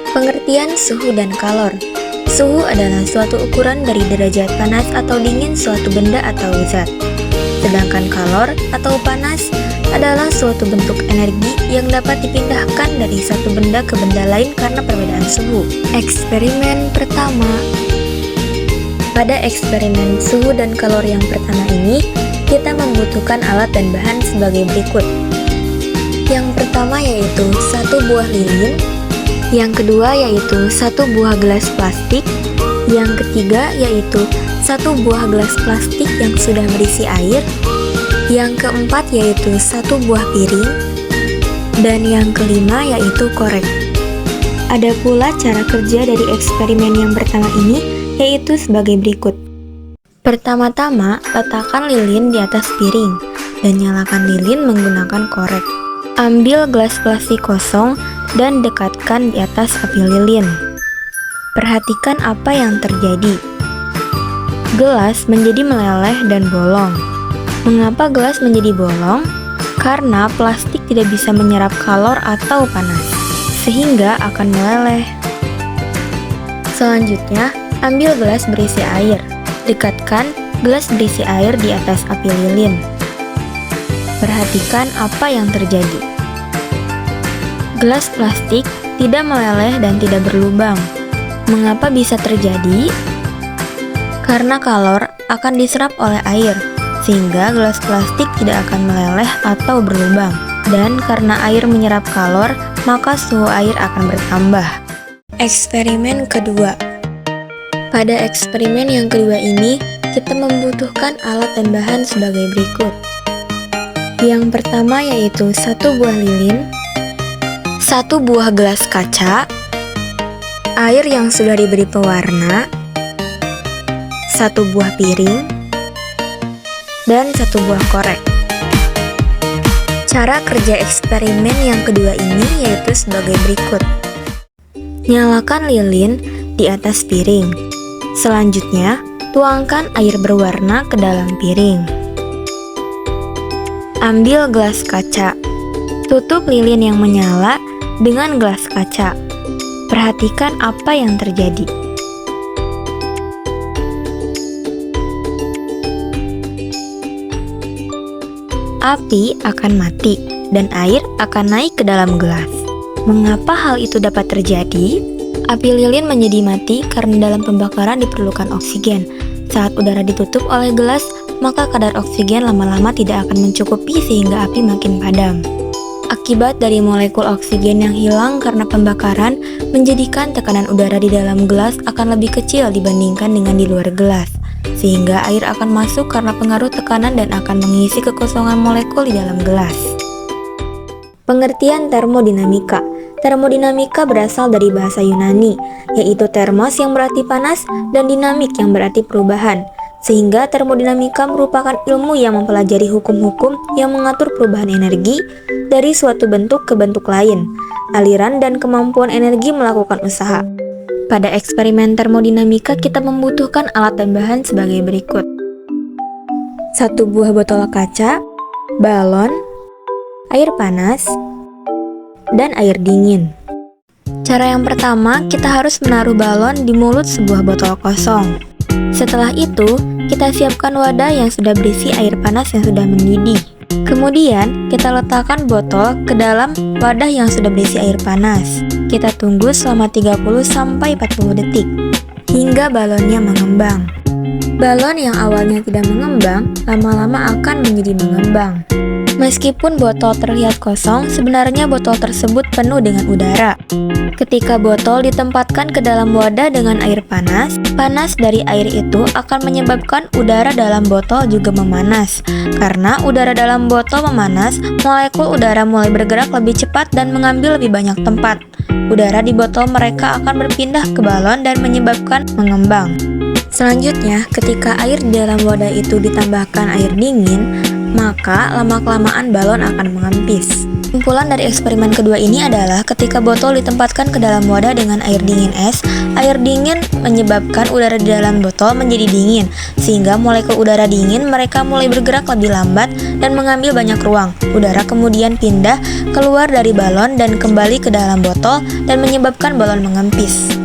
Pengertian suhu dan kalor. Suhu adalah suatu ukuran dari derajat panas atau dingin suatu benda atau zat. Sedangkan kalor atau panas adalah suatu bentuk energi yang dapat dipindahkan dari satu benda ke benda lain karena perbedaan suhu. Eksperimen pertama. Pada eksperimen suhu dan kalor yang pertama ini, kita membutuhkan alat dan bahan sebagai berikut. Yang pertama yaitu satu buah lilin, yang kedua yaitu satu buah gelas plastik, yang ketiga yaitu satu buah gelas plastik yang sudah berisi air, yang keempat yaitu satu buah piring, dan yang kelima yaitu korek. Ada pula cara kerja dari eksperimen yang pertama ini, yaitu sebagai berikut. Pertama-tama, letakkan lilin di atas piring, dan nyalakan lilin menggunakan korek. Ambil gelas plastik kosong dan dekatkan di atas api lilin. Perhatikan apa yang terjadi. Gelas menjadi meleleh dan bolong. Mengapa gelas menjadi bolong? Karena plastik tidak bisa menyerap kalor atau panas, sehingga akan meleleh. Selanjutnya, ambil gelas berisi air. Dekatkan gelas berisi air di atas api lilin. Perhatikan apa yang terjadi. Gelas plastik tidak meleleh dan tidak berlubang. Mengapa bisa terjadi? Karena kalor akan diserap oleh air, sehingga gelas plastik tidak akan meleleh atau berlubang. Dan karena air menyerap kalor, maka suhu air akan bertambah. Eksperimen kedua. Pada eksperimen yang kedua ini, kita membutuhkan alat dan bahan sebagai berikut. Yang pertama yaitu satu buah lilin, satu buah gelas kaca, air yang sudah diberi pewarna, satu buah piring, dan satu buah korek. Cara kerja eksperimen yang kedua ini yaitu sebagai berikut. Nyalakan lilin di atas piring. Selanjutnya, tuangkan air berwarna ke dalam piring. Ambil gelas kaca. Tutup lilin yang menyala dengan gelas kaca. Perhatikan apa yang terjadi. Api akan mati dan air akan naik ke dalam gelas. Mengapa hal itu dapat terjadi? Api lilin menjadi mati karena dalam pembakaran diperlukan oksigen. Saat udara ditutup oleh gelas, maka kadar oksigen lama-lama tidak akan mencukupi sehingga api makin padam. Akibat dari molekul oksigen yang hilang karena pembakaran menjadikan tekanan udara di dalam gelas akan lebih kecil dibandingkan dengan di luar gelas, sehingga air akan masuk karena pengaruh tekanan dan akan mengisi kekosongan molekul di dalam gelas. Pengertian termodinamika. Termodinamika berasal dari bahasa Yunani, yaitu termos yang berarti panas dan dinamik yang berarti perubahan. Sehingga termodinamika merupakan ilmu yang mempelajari hukum-hukum yang mengatur perubahan energi dari suatu bentuk ke bentuk lain, aliran dan kemampuan energi melakukan usaha. Pada eksperimen termodinamika kita membutuhkan alat dan bahan sebagai berikut. Satu buah botol kaca, balon, air panas, dan air dingin. Cara yang pertama, kita harus menaruh balon di mulut sebuah botol kosong. Setelah itu, kita siapkan wadah yang sudah berisi air panas yang sudah mendidih. Kemudian, kita letakkan botol ke dalam wadah yang sudah berisi air panas. Kita tunggu selama 30-40 detik, hingga balonnya mengembang. Balon yang awalnya tidak mengembang, lama-lama akan menjadi mengembang. Meskipun botol terlihat kosong, sebenarnya botol tersebut penuh dengan udara. Ketika botol ditempatkan ke dalam wadah dengan air panas, panas dari air itu akan menyebabkan udara dalam botol juga memanas. Karena udara dalam botol memanas, molekul udara mulai bergerak lebih cepat dan mengambil lebih banyak tempat. Udara di botol mereka akan berpindah ke balon dan menyebabkan mengembang. Selanjutnya, ketika air di dalam wadah itu ditambahkan air dingin, maka lama-kelamaan balon akan mengempis. Kesimpulan dari eksperimen kedua ini adalah ketika botol ditempatkan ke dalam wadah dengan air dingin es, air dingin menyebabkan udara di dalam botol menjadi dingin, sehingga molekul udara dingin mereka mulai bergerak lebih lambat dan mengambil banyak ruang. Udara kemudian pindah keluar dari balon dan kembali ke dalam botol dan menyebabkan balon mengempis.